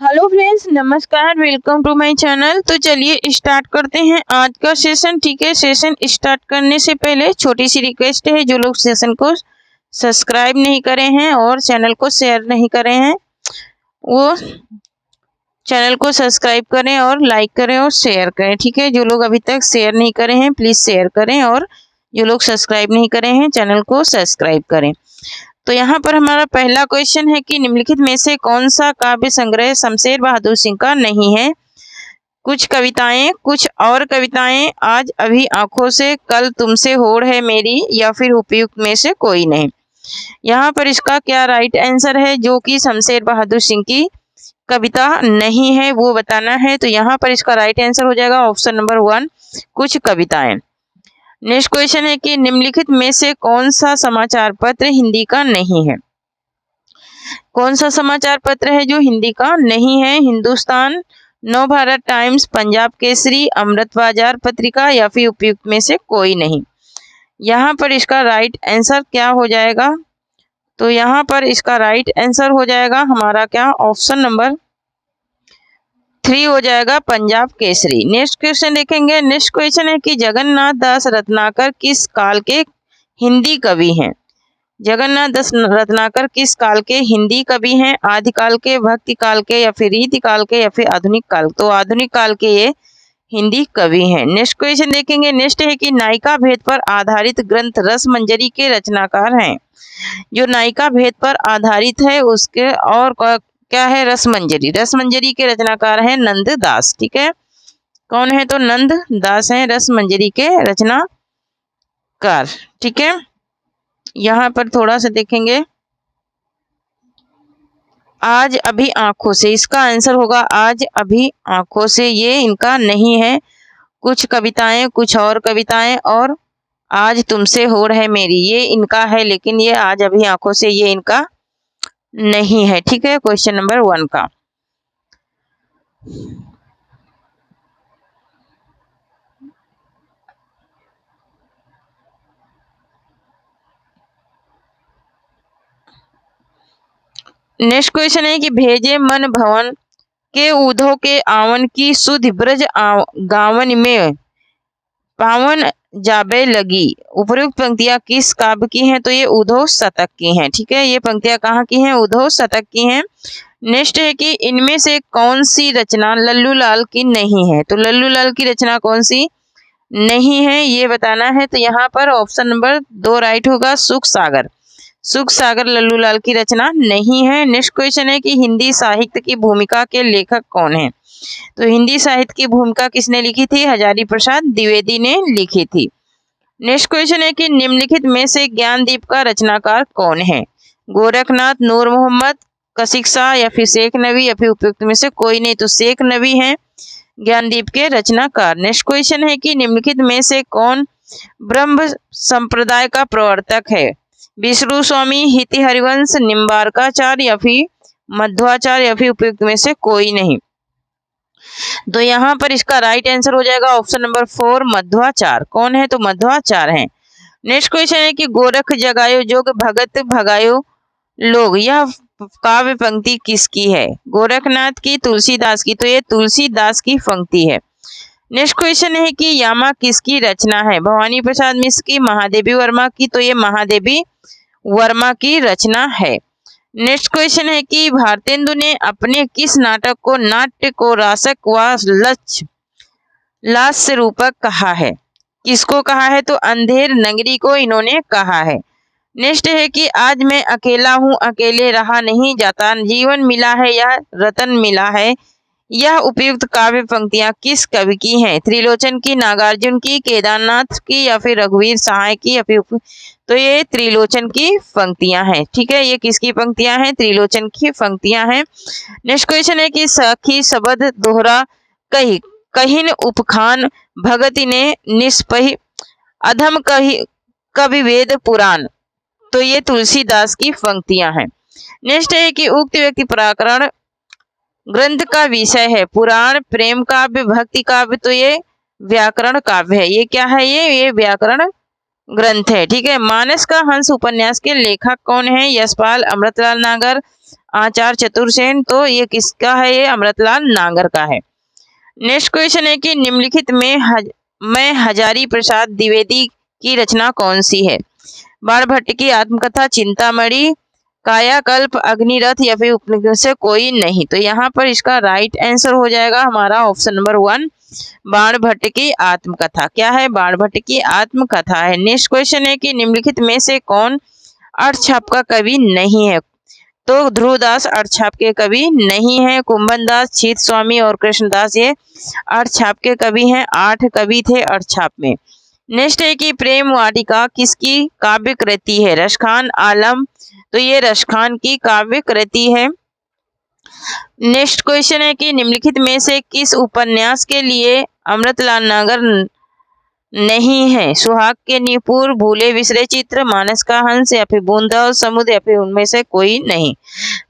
Hello friends, नमस्कार, welcome to my channel. तो चलिए स्टार्ट करते हैं आज का सेशन। ठीक है, सेशन स्टार्ट करने से पहले छोटी सी रिक्वेस्ट है, जो लोग सेशन को सब्सक्राइब नहीं करे हैं और चैनल को शेयर नहीं करे हैं, वो चैनल को सब्सक्राइब करें और लाइक करें और शेयर करें। ठीक है, जो लोग अभी तक शेयर नहीं करे हैं प्लीज़ शेयर करें, और जो लोग सब्सक्राइब नहीं करे हैं चैनल को सब्सक्राइब करें। तो यहाँ पर हमारा पहला क्वेश्चन है कि निम्नलिखित में से कौन सा काव्य संग्रह शमशेर बहादुर सिंह का नहीं है। कुछ कविताएं, कुछ और कविताएं, आज अभी आंखों से, कल तुमसे होड़ है मेरी, या फिर उपयुक्त में से कोई नहीं। यहाँ पर इसका क्या राइट आंसर है जो कि शमशेर बहादुर सिंह की कविता नहीं है, वो बताना है। तो यहाँ पर इसका राइट आंसर हो जाएगा ऑप्शन नंबर 1, कुछ कविताएं। नेक्स्ट क्वेश्चन है कि निम्नलिखित में से कौन सा समाचार पत्र हिंदी का नहीं है। कौन सा समाचार पत्र है जो हिंदी का नहीं है? हिंदुस्तान, नवभारत टाइम्स, पंजाब केसरी, अमृत बाजार पत्रिका, या फिर उपयुक्त में से कोई नहीं। यहाँ पर इसका राइट आंसर क्या हो जाएगा? तो यहाँ पर इसका राइट आंसर हो जाएगा हमारा क्या, ऑप्शन नंबर 3 हो जाएगा, पंजाब केसरी। नेक्स्ट क्वेश्चन देखेंगे। नेक्स्ट क्वेश्चन है कि जगन्नाथ दास रत्नाकर किस काल के हिंदी कवि हैं? जगन्नाथ दास रत्नाकर किस काल के हिंदी कवि हैं? आदिकाल के, भक्ति काल के, या फिर रीति काल के, या फिर आधुनिक काल? तो आधुनिक काल के ये हिंदी कवि हैं। नेक्स्ट क्वेश्चन देखेंगे। नेक्स्ट है कि नायिका भेद पर आधारित ग्रंथ रसमंजरी के रचनाकार हैं। जो नायिका भेद पर आधारित है उसके और क्या है, रसमंजरी। रसमंजरी के रचनाकार हैं नंद दास। ठीक है, कौन है? तो नंद दास हैं रसमंजरी के रचनाकार। ठीक है, यहाँ पर थोड़ा सा देखेंगे। आज अभी आंखों से, इसका आंसर होगा आज अभी आंखों से, ये इनका नहीं है। कुछ कविताएं, कुछ और कविताएं, और आज तुमसे होड़ है मेरी, ये इनका है, लेकिन ये आज अभी आंखों से ये इनका नहीं है। ठीक है, क्वेश्चन नंबर 1 का। नेक्स्ट क्वेश्चन है कि भेजे मन भवन के उधो के आवन की सुधि ब्रज गावन में पावन जाबे लगी। उपयुक्त पंक्तियां किस काव्य की हैं? तो ये उधो शतक की हैं। ठीक है, ये पंक्तियां कहाँ की हैं? उधो शतक की हैं। नेक्स्ट है कि इनमें से कौन सी रचना लल्लू लाल की नहीं है? तो लल्लू लाल की रचना कौन सी नहीं है, ये बताना है। तो यहाँ पर ऑप्शन नंबर 2 राइट होगा, सुख सागर। सुख सागर लल्लू लाल की रचना नहीं है। नेक्स्ट क्वेश्चन है कि हिंदी साहित्य की भूमिका के लेखक कौन है? तो हिंदी साहित्य की भूमिका किसने लिखी थी? हजारी प्रसाद द्विवेदी ने लिखी थी। नेक्स्ट क्वेश्चन है कि निम्नलिखित में से ज्ञानदीप का रचनाकार कौन है? गोरखनाथ, नूर मोहम्मद, कशिक शाह, या फिर शेख नबी, या फिर उपयुक्त में से कोई नहीं। तो शेख नबी हैं ज्ञानदीप के रचनाकार। नेक्स्ट क्वेश्चन है कि निम्नलिखित में से कौन ब्रह्म संप्रदाय का प्रवर्तक है? विष्णु स्वामी, हिति हरिवंश, निम्बारकाचार्य, या फिर मध्वाचार्य, या फिर उपयुक्त में से कोई नहीं। तो यहाँ पर इसका राइट आंसर हो जाएगा ऑप्शन नंबर 4, मध्वाचार्य। कौन है? तो मध्वाचार्य हैं। नेक्स्ट क्वेश्चन है कि गोरख जगायो जोग भगत भगायो लोग, यह काव्य पंक्ति किसकी है? गोरखनाथ की, तुलसीदास की? तो ये तुलसीदास की पंक्ति है। नेक्स्ट क्वेश्चन है कि यामा किसकी रचना है? भवानी प्रसाद मिश्र की, महादेवी वर्मा की? तो ये महादेवी वर्मा की रचना है। नेक्स्ट क्वेश्चन है कि भारतेंदु ने अपने किस नाटक को नाट्य को रासक व लास्य रूपक कहा है? किसको कहा है? तो अंधेर नगरी को इन्होंने कहा है। नेक्स्ट है कि आज मैं अकेला हूँ, अकेले रहा नहीं जाता, जीवन मिला है या रतन मिला है, यह उपयुक्त काव्य पंक्तियां किस कवि की हैं? त्रिलोचन की, नागार्जुन की, केदारनाथ की, या फिर रघुवीर सहाय की, या फिर? तो ये त्रिलोचन की पंक्तियां हैं। ठीक है, ये किसकी पंक्तियां हैं? त्रिलोचन की पंक्तियां हैं। नेक्स्ट क्वेश्चन है कि सखी शबद दोहरा कही कहिन उपखान भगति ने निष्पही अधम कही कवि वेद पुराण। तो ये तुलसीदास की पंक्तियां हैं। नेक्स्ट है कि उक्त व्यक्ति प्रकरण ग्रंथ का विषय है पुराण, प्रेम काव्य, भक्ति काव्य? तो ये व्याकरण काव्य है। ये क्या है? ये व्याकरण ग्रंथ है। ठीक है, मानस का हंस उपन्यास के लेखक कौन है? यशपाल, अमृतलाल नागर, आचार्य चतुरसेन। तो ये किसका है? ये अमृतलाल नागर का है। नेक्स्ट क्वेश्चन है कि निम्नलिखित में हजारी प्रसाद द्विवेदी की रचना कौन सी है? बाणभट्ट की आत्मकथा, चिंतामणि, कायाकल्प, अग्निरथ या फिर उपनिषद से कोई नहीं। तो यहाँ पर इसका राइट आंसर हो जाएगा हमारा ऑप्शन नंबर 1, बाणभट्ट की आत्मकथा। क्या है? बाणभट्ट की आत्मकथा है। नेक्स्ट क्वेश्चन है कि निम्नलिखित में से कौन अर्थछाप का कवि नहीं है? तो ध्रुवदास अर्थछाप के कवि नहीं है। कुंभन दास, छीत स्वामी और कृष्णदास ये अर्थछाप के कवि हैं। 8 कवि थे अर्थछाप में। नेक्स्ट है कि प्रेम वाटिका किसकी काव्य कृति है? रसखान, आलम। तो ये रसखान की काव्य कृति है। नेक्स्ट क्वेश्चन है कि निम्नलिखित में से किस उपन्यास के लिए अमृतलाल नागर नहीं है? सुहाग के निपुर, भूले बिसरे चित्र, मानस का हंस या फिर बूंदा और समुद्र या फिर उनमें से कोई नहीं।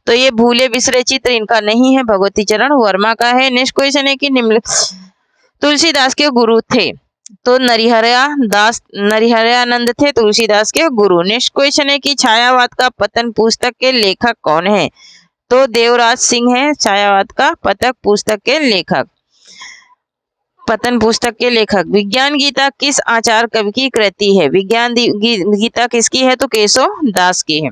तो ये भूले बिसरे चित्र इनका नहीं है, भगवती चरण वर्मा का है। नेक्स्ट क्वेश्चन है कि तुलसीदास के गुरु थे? तो नरिहरानंद थे तुलसीदास के गुरु। नेक्स्ट क्वेश्चन है कि छायावाद का पतन पुस्तक के लेखक कौन है? तो देवराज सिंह है छायावाद का पतन पुस्तक के लेखक। विज्ञान गीता किस आचार्य कवि की कृति है? विज्ञान गीता किसकी है? तो केशव दास की है।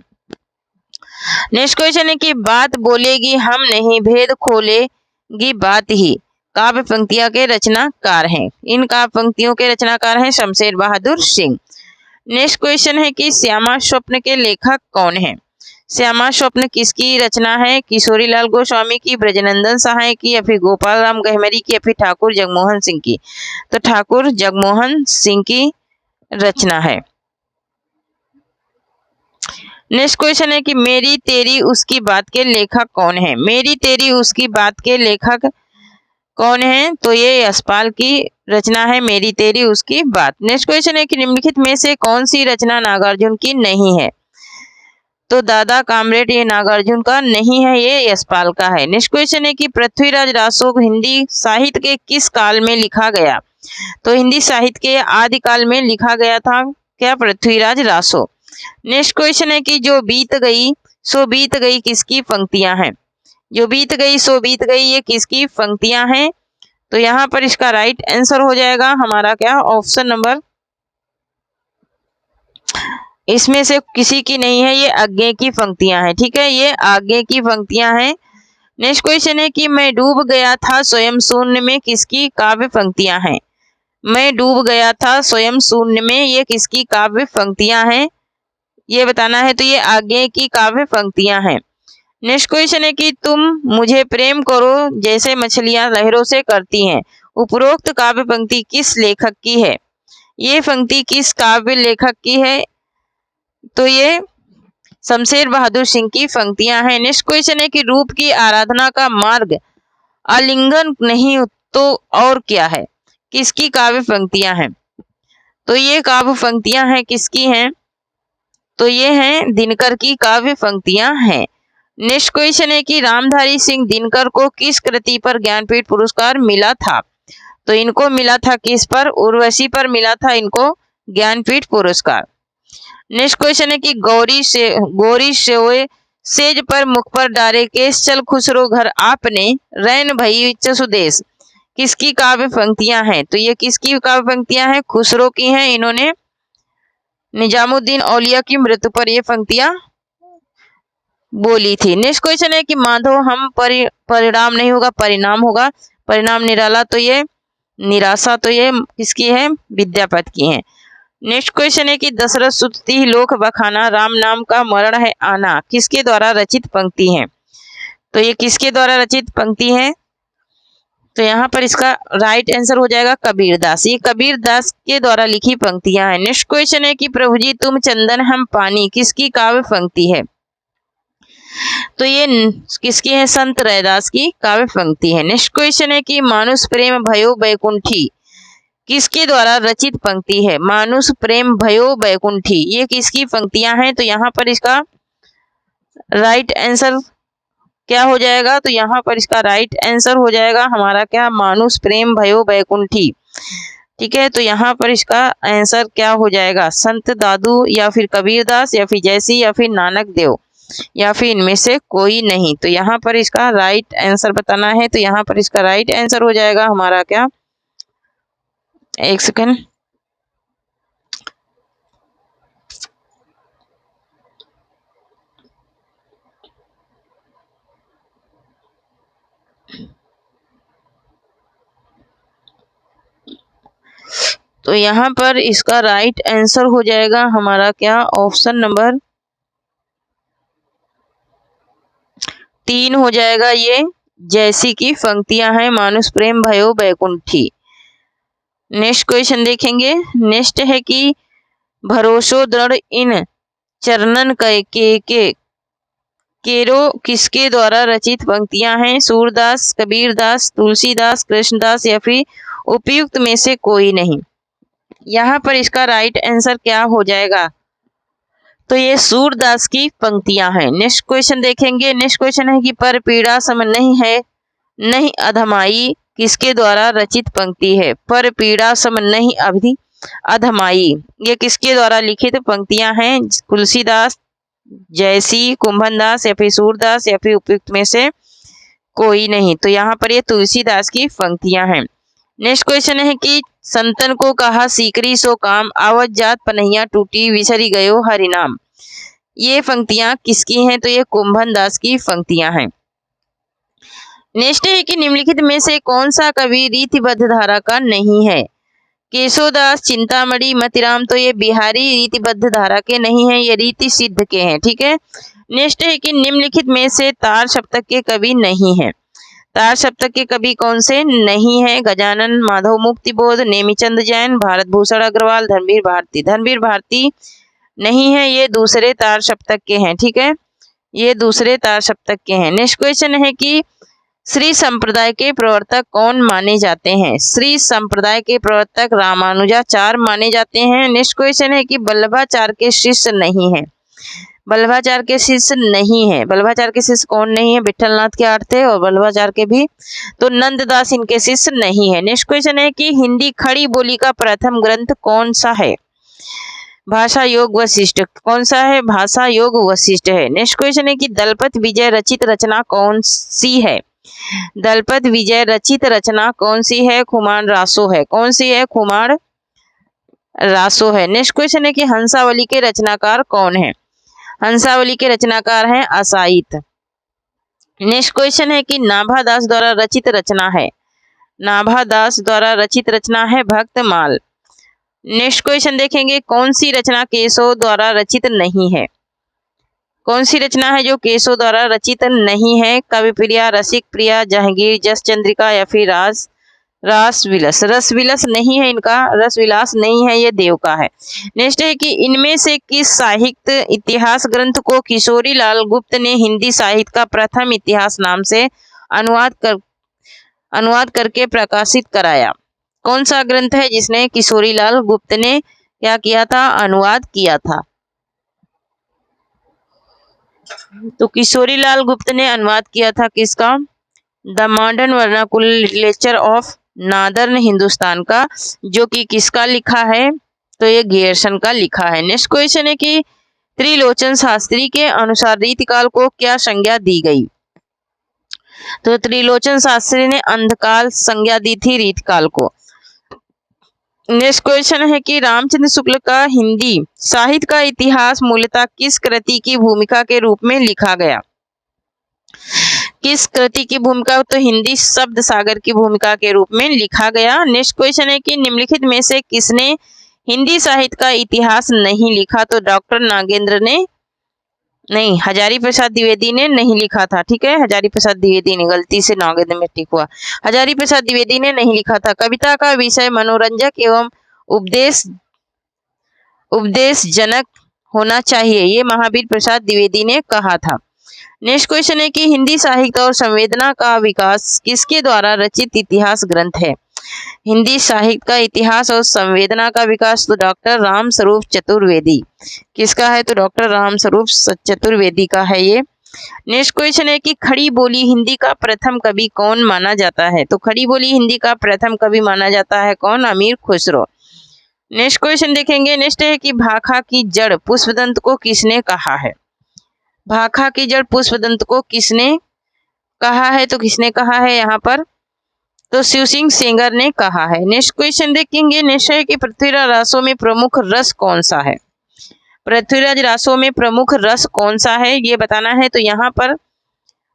नेक्स्ट क्वेश्चन है कि बात बोलेगी हम नहीं, भेद खोलेगी बात ही, काव्य पंक्तियां के रचनाकार हैं। इन काव्य पंक्तियों के रचनाकार हैं शमशेर बहादुर सिंह। नेक्स्ट क्वेश्चन है कि श्यामा स्वप्न के लेखक कौन है? श्यामा स्वप्न किसकी रचना है? किशोरी लाल गोस्वामी की, ब्रजनंदन सहाय की या फिर गोपाल राम गहमरी की या फिर ठाकुर जगमोहन सिंह की? तो ठाकुर जगमोहन सिंह की रचना है। नेक्स्ट क्वेश्चन है कि मेरी तेरी उसकी बात के लेखक कौन है? मेरी तेरी उसकी बात के लेखक कौन है? तो ये यशपाल की रचना है, मेरी तेरी उसकी बात। नेक्स्ट क्वेश्चन है कि निम्नलिखित में से कौन सी रचना नागार्जुन की नहीं है? तो दादा कामरेड ये नागार्जुन का नहीं है, ये यशपाल का है। नेक्स्ट क्वेश्चन है कि पृथ्वीराज रासो हिंदी साहित्य के किस काल में लिखा गया? तो हिंदी साहित्य के आदिकाल में लिखा गया था क्या? पृथ्वीराज रासो। नेक्स्ट क्वेश्चन है कि जो बीत गई सो बीत गई किसकी पंक्तियां हैं? जो बीत गई सो बीत गई ये किसकी पंक्तियां हैं? तो यहाँ पर इसका राइट आंसर हो जाएगा हमारा क्या? ऑप्शन नंबर, इसमें से किसी की नहीं है, ये आगे की पंक्तियां हैं। ठीक है, ये आगे की पंक्तियां हैं। नेक्स्ट क्वेश्चन है कि मैं डूब गया था स्वयं शून्य में किसकी काव्य पंक्तियां हैं? मैं डूब गया था स्वयं शून्य में ये किसकी काव्य पंक्तियां हैं? ये बताना है। तो ये आगे की काव्य पंक्तियां हैं। नेक्स्ट क्वेश्चन है कि तुम मुझे प्रेम करो जैसे मछलियां लहरों से करती हैं, उपरोक्त काव्य पंक्ति किस लेखक की है? ये पंक्ति किस काव्य लेखक की है? तो ये शमशेर बहादुर सिंह की पंक्तियां हैं। नेक्स्ट क्वेश्चन है कि रूप की आराधना का मार्ग आलिंगन नहीं तो और क्या है? किसकी काव्य पंक्तियां हैं? तो ये काव्य पंक्तियां हैं किसकी हैं? तो ये हैं दिनकर की काव्य पंक्तियां हैं। नेक्स्ट क्वेश्चन है कि रामधारी सिंह दिनकर को किस कृति पर ज्ञानपीठ पुरस्कार मिला था? तो इनको मिला था किस पर? उर्वशी पर मिला था इनको ज्ञानपीठ पुरस्कार। नेक्स्ट क्वेश्चन है कि गोरी सोए सेज पर मुख पर डारे केस चल खुसरो घर आपने, रैन भई सुदेश किसकी काव्य पंक्तियां हैं? तो ये किसकी काव्य पंक्तियां हैं? खुसरो की हैं। इन्होंने निजामुद्दीन औलिया की मृत्यु पर ये पंक्तियां बोली थी। नेक्स्ट क्वेश्चन है कि माधव हम परिणाम नहीं होगा परिणाम होगा, परिणाम निराला तो ये निराशा तो ये किसकी है? विद्यापति की है। नेक्स्ट क्वेश्चन है कि दशरथ सुतती लोक बखाना राम नाम का मरण है आना किसके द्वारा रचित पंक्ति है? तो ये किसके द्वारा रचित पंक्ति है? तो यहाँ पर इसका राइट आंसर हो जाएगा कबीरदास। ये कबीरदास के द्वारा लिखी पंक्तियां हैं। नेक्स्ट क्वेश्चन है कि प्रभु जी तुम चंदन हम पानी किसकी काव्य पंक्ति है? तो ये किसकी है? संत रैदास की काव्य पंक्ति है। नेक्स्ट क्वेश्चन है कि मानुष प्रेम भयो बैकुंठी किसके द्वारा रचित पंक्ति है? मानुष प्रेम भयो बैकुंठी ये किसकी पंक्तियां हैं? तो यहाँ पर इसका राइट आंसर क्या हो जाएगा? तो यहाँ पर इसका राइट आंसर हो जाएगा हमारा क्या? मानुष प्रेम भयो बैकुंठी। ठीक है, तो यहाँ पर इसका आंसर क्या हो जाएगा, संत दादू या फिर कबीरदास या फिर जयसी या फिर नानक देव या फिर इनमें से कोई नहीं। तो यहाँ पर इसका राइट आंसर बताना है। तो यहाँ पर इसका राइट आंसर हो जाएगा हमारा क्या, एक सेकंड, तो यहाँ पर इसका राइट आंसर हो जाएगा हमारा क्या, ऑप्शन नंबर 3 हो जाएगा। ये जैसी की पंक्तियां हैं, मानुष प्रेम भयो बैकुंठी। नेक्स्ट क्वेश्चन देखेंगे। नेक्स्ट है कि भरोसो दृढ़ इन चरणन के केरो किसके द्वारा रचित पंक्तियां हैं, सूरदास, कबीरदास, तुलसीदास, कृष्णदास या फिर उपयुक्त में से कोई नहीं। यहाँ पर इसका राइट आंसर क्या हो जाएगा, तो ये सूरदास की पंक्तियां हैं। नेक्स्ट क्वेश्चन देखेंगे। नेक्स्ट क्वेश्चन है कि पर पीड़ा सम नहीं है नहीं अधमाई किसके द्वारा रचित पंक्ति है, पर पीड़ा सम नहीं अवधि अधमाई, ये किसके द्वारा लिखित पंक्तियां हैं, तुलसीदास, जयसी, कुंभनदास या फिर सूरदास या फिर उपयुक्त में से कोई नहीं। तो यहाँ पर ये तुलसीदास की पंक्तियां हैं। नेक्स्ट क्वेश्चन है कि संतन को कहा सीकरी सो काम, आवत जात पनहिया टूटी विसरी गयो हरि नाम, ये पंक्तियां किसकी हैं, तो ये कुंभनदास की पंक्तियां हैं। नेक्स्ट है कि निम्नलिखित में से कौन सा कवि रीतिबद्ध धारा का नहीं है, केशोदास, चिंतामणि, मतिराम, तो ये बिहारी रीतिबद्ध धारा के नहीं है, ये रीति सिद्ध के हैं। ठीक है। नेक्स्ट है कि निम्नलिखित में से तार सप्तक के कवि नहीं है, तार सप्तक के कवि कौन से नहीं है, गजानन, माधव मुक्तिबोध, नेमीचंद जैन, भारत भूषण अग्रवाल, धर्मवीर भारती। धर्मवीर भारती नहीं है, ये दूसरे तार सप्तक के हैं। ठीक है, ये दूसरे तार सप्तक के हैं। नेक्स्ट क्वेश्चन है कि श्री संप्रदाय के प्रवर्तक कौन माने जाते हैं, श्री संप्रदाय के प्रवर्तक रामानुजाचार्य माने जाते हैं। नेक्स्ट क्वेश्चन है कि वल्लभाचार्य के शिष्य नहीं है, वल्लभाचार्य के शिष्य नहीं है, वल्लभाचार्य के शिष्य कौन नहीं है, विठलनाथ के आठ थे और वल्लभाचार्य के भी, तो नंददास इनके शिष्य नहीं है। नेक्स्ट क्वेश्चन है कि हिंदी खड़ी बोली का प्रथम ग्रंथ कौन सा है, भाषा योग वशिष्ठ, कौन सा है, भाषा योग वशिष्ठ है। नेक्स्ट क्वेश्चन है कि दलपत विजय रचित रचना कौन सी है, दलपत विजय रचित रचना कौन सी है, खुमान रासो है, कौन सी है, खुमान रासो है। नेक्स्ट क्वेश्चन है कि हंसावली के रचनाकार कौन है, हंसावली के रचनाकार हैं असाइत। नेक्स्ट क्वेश्चन है कि नाभादास द्वारा रचित रचना है, नाभादास द्वारा रचित रचना है भक्तमाल। नेक्स्ट क्वेश्चन देखेंगे, कौन सी रचना केशव द्वारा रचित नहीं है, कौन सी रचना है जो केशव द्वारा रचित नहीं है, कविप्रिया, रसिक प्रिया, जहांगीर, जस चंद्रिका या फिर रासविलास, रसविलास नहीं है इनका, रसविलास नहीं है, ये देव का है। नेक्स्ट है कि इनमें से किस साहित्य इतिहास ग्रंथ को किशोरी लाल गुप्त ने हिंदी साहित्य का प्रथम इतिहास नाम से अनुवाद करके प्रकाशित कराया, कौन सा ग्रंथ है जिसने किशोरी लाल गुप्त ने क्या किया था, अनुवाद किया था। तो किशोरी लाल गुप्त ने अनुवाद किया था किसका, the modern vernacular literature of northern Hindustan का, जो कि किसका लिखा है, तो ये गियर्सन का लिखा है। नेक्स्ट क्वेश्चन है कि त्रिलोचन शास्त्री के अनुसार रीतिकाल को क्या संज्ञा दी गई, तो त्रिलोचन शास्त्री ने अंधकाल संज्ञा दी थी रीतिकाल को। नेक्स्ट क्वेश्चन है कि रामचंद्र शुक्ल का हिंदी साहित्य का इतिहास मूलतः किस कृति की भूमिका के रूप में लिखा गया, किस कृति की भूमिका, तो हिंदी शब्द सागर की भूमिका के रूप में लिखा गया। नेक्स्ट क्वेश्चन है कि निम्नलिखित में से किसने हिंदी साहित्य का इतिहास नहीं लिखा, तो डॉक्टर नागेंद्र ने नहीं, हजारी प्रसाद द्विवेदी ने नहीं लिखा था। ठीक है, हजारी प्रसाद द्विवेदी ने, गलती से नागेंद्र में टिक हुआ, हजारी प्रसाद द्विवेदी ने नहीं लिखा था। कविता का विषय मनोरंजक एवं उपदेशजनक होना चाहिए, ये महावीर प्रसाद द्विवेदी ने कहा था। नेक्स्ट क्वेश्चन है कि हिंदी साहित्य और संवेदना का विकास किसके द्वारा रचित इतिहास ग्रंथ है, हिंदी साहित्य का इतिहास और संवेदना का विकास, तो डॉक्टर राम स्वरूप चतुर्वेदी, किसका है, तो डॉक्टर राम स्वरूप चतुर्वेदी का है ये नेक्स्ट क्वेश्चन है कि खड़ी बोली हिंदी का प्रथम कवि कौन माना जाता है? तो खड़ी बोली हिंदी का प्रथम कवि माना जाता है कौन? अमीर खुसरो। नेक्स्ट क्वेश्चन देखेंगे। नेक्स्ट है कि भाखा की जड़ पुष्पदंत को किसने कहा है? भाखा की जड़ पुष्पदंत को किसने कहा है? तो किसने कहा है यहाँ पर? तो शिव सिंह सेंगर ने कहा है। नेक्स्ट क्वेश्चन देखेंगे। नेक्स्ट है कि पृथ्वीराज रासों में प्रमुख रस कौन सा है? पृथ्वीराज रासों में प्रमुख रस कौन सा है ये बताना है। तो यहाँ पर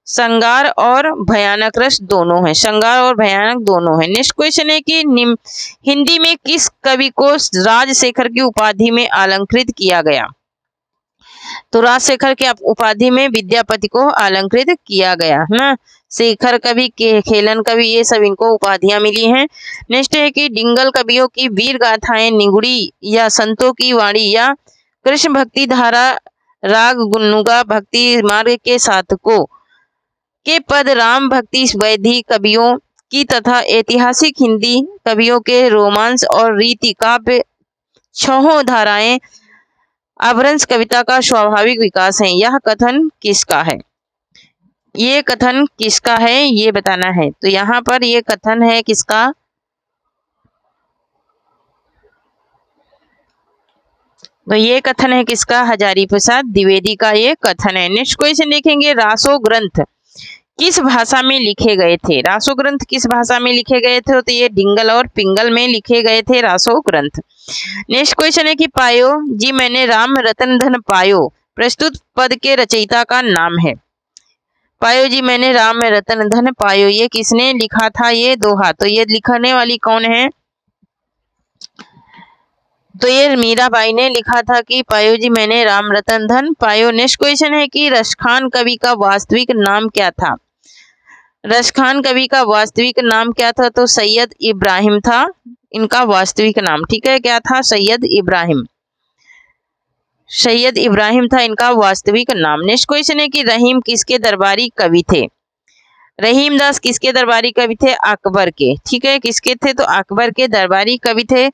श्रृंगार और भयानक रस दोनों है, श्रृंगार और भयानक दोनों है। नेक्स्ट क्वेश्चन है कि हिंदी में किस कवि को राजशेखर की उपाधि में अलंकृत किया गया? तो राजशेखर के उपाधि में विद्यापति को अलंकृत किया गया है ना। शेखर कवि, खेलन कवि, ये सब इनको उपाधियां मिली हैं। नेक्स्ट है कि डिंगल कवियों की वीर गाथाएं निगुड़ी या संतों की वाणी या कृष्ण भक्ति धारा राग गुन्नुगा भक्ति मार्ग के साधकों के पद राम भक्ति वैधि कवियों की तथा ऐतिहासिक हिंदी कवियों के रोमांस और रीति काव्य छहों धाराएं अपभ्रंश कविता का स्वाभाविक विकास है। यह कथन किसका है? ये कथन किसका है ये बताना है। तो यहाँ पर ये कथन है किसका? तो ये कथन है किसका? हजारी प्रसाद द्विवेदी का ये कथन है। नेक्स्ट क्वेश्चन देखेंगे। रासो ग्रंथ किस भाषा में लिखे गए थे? रासो ग्रंथ किस भाषा में लिखे गए थे? तो ये डिंगल और पिंगल में लिखे गए थे रासो ग्रंथ। नेक्स्ट क्वेश्चन है कि पायो जी मैंने राम रतन धन पायो प्रस्तुत पद के रचयिता का नाम है। पायो जी मैंने राम रतन धन पायो, ये किसने लिखा था ये दोहा? तो ये लिखने वाली कौन है? तो ये मीराबाई ने लिखा था कि पायो जी मैंने राम रतन धन पायो। नेक्स्ट क्वेश्चन है कि रसखान कवि का वास्तविक नाम क्या था? रसखान कवि का वास्तविक नाम क्या था? तो सैयद इब्राहिम था इनका वास्तविक नाम। ठीक है, क्या था? सैयद इब्राहिम। सैयद इब्राहिम था इनका वास्तविक नाम। नेक्स्ट क्वेश्चन है कि रहीम किसके दरबारी कवि थे? रहीम दास किसके दरबारी कवि थे? अकबर के। ठीक है, किसके थे? तो अकबर के दरबारी कवि थे।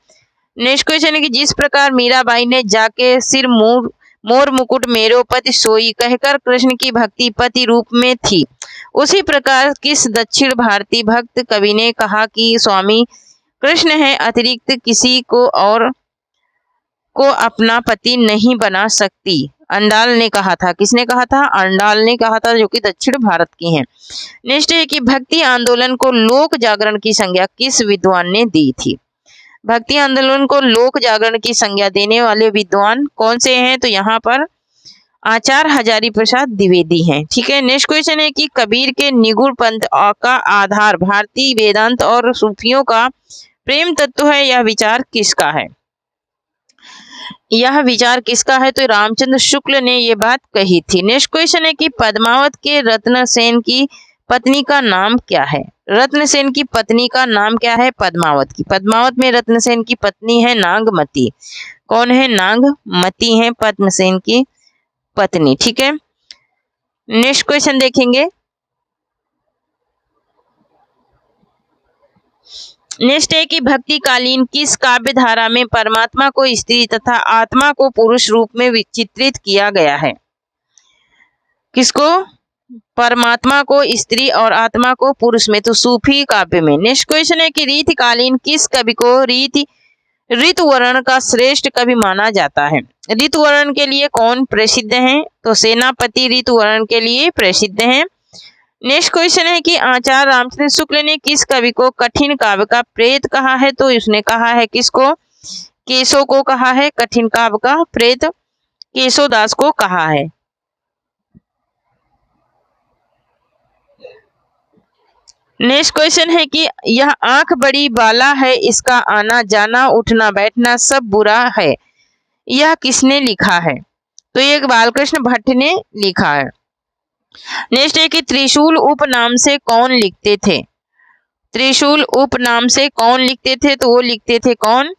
नेक्स्ट क्वेश्चन है कि जिस प्रकार मीराबाई ने जाके सिर मोर मुकुट मेरो पति सोई कहकर कृष्ण की भक्ति पति रूप में थी, उसी प्रकार किस दक्षिण भारतीय भक्त कवि ने कहा कि स्वामी कृष्ण है, अतिरिक्त किसी को और को अपना पति नहीं बना सकती? अंडाल ने कहा था। किसने कहा था? अंडाल ने कहा था, जो कि दक्षिण भारत की हैं। नेक्स्ट है कि भक्ति आंदोलन को लोक जागरण की संज्ञा किस विद्वान ने दी थी? भक्ति आंदोलन को लोक जागरण की संज्ञा देने वाले विद्वान कौन से हैं? तो यहाँ पर आचार्य हजारी प्रसाद द्विवेदी हैं। ठीक है। नेक्स्ट क्वेश्चन है कि कबीर के निगुण पंथ का आधार भारतीय वेदांत और सूफियों का प्रेम तत्व है, यह विचार किसका है? यह विचार किसका है? तो रामचंद्र शुक्ल ने यह बात कही थी। नेक्स्ट क्वेश्चन है कि पद्मावत के रत्नसेन की पत्नी का नाम क्या है? रत्नसेन की पत्नी का नाम क्या है? पद्मावत की। पद्मावत में रत्नसेन की पत्नी है नागमती। कौन है? नागमती है पद्मसेन की पत्नी। ठीक है। नेक्स्ट क्वेश्चन देखेंगे। नेक्स्ट है कि भक्तिकालीन किस काव्य धारा में परमात्मा को स्त्री तथा आत्मा को पुरुष रूप में चित्रित किया गया है? किसको? परमात्मा को स्त्री और आत्मा को पुरुष में, तो सूफी काव्य में। नेक्स्ट क्वेश्चन है कि रीतिकालीन किस कवि को ऋतुवर्ण का श्रेष्ठ कवि माना जाता है? ऋतुवर्ण के लिए कौन प्रसिद्ध है? तो सेनापति ऋतुवर्ण के लिए प्रसिद्ध है। नेक्स्ट क्वेश्चन है कि आचार्य रामचंद्र शुक्ल ने किस कवि को कठिन काव्य का प्रेत कहा है? तो उसने कहा है किसको? केशव को कहा है कठिन काव्य का प्रेत, केशव दास को कहा है। नेक्स्ट क्वेश्चन है कि यह आंख बड़ी बाला है, इसका आना जाना उठना बैठना सब बुरा है, यह किसने लिखा है? तो ये बालकृष्ण भट्ट ने लिखा है। नेक्स्ट है कि त्रिशूल उपनाम से कौन लिखते थे? त्रिशूल उपनाम से कौन लिखते थे? तो वो लिखते थे कौन?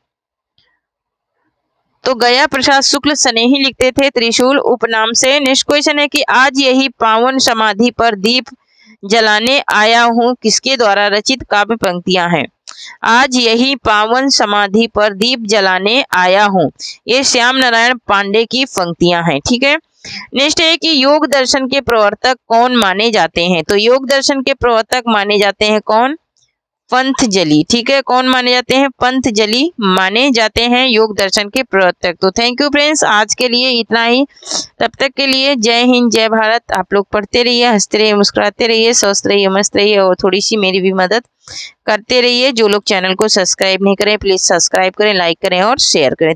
तो गया प्रसाद शुक्ल स्नेही लिखते थे त्रिशूल उपनाम से। नेक्स्ट क्वेश्चन है कि आज यही पावन समाधि पर दीप जलाने आया हूँ, किसके द्वारा रचित काव्य पंक्तियां हैं? आज यही पावन समाधि पर दीप जलाने आया हूँ, ये श्याम नारायण पांडे की पंक्तियां हैं। ठीक है। नेक्स्ट है कि योग दर्शन के प्रवर्तक कौन माने जाते हैं। तो योग दर्शन के प्रवर्तक माने जाते हैं कौन? पंतजलि। ठीक है, कौन माने जाते हैं? पंतजलि माने जाते हैं योग दर्शन के प्रवर्तक। तो थैंक यू फ्रेंड्स, आज के लिए इतना ही। तब तक के लिए जय हिंद, जय भारत। आप लोग पढ़ते रहिए, हंसते रहिए, मुस्कुराते रहिए, स्वस्थ रहिए, मस्त रहिए और थोड़ी सी मेरी भी मदद करते रहिए। जो लोग चैनल को सब्सक्राइब नहीं करें प्लीज सब्सक्राइब करें, लाइक करें और शेयर करें।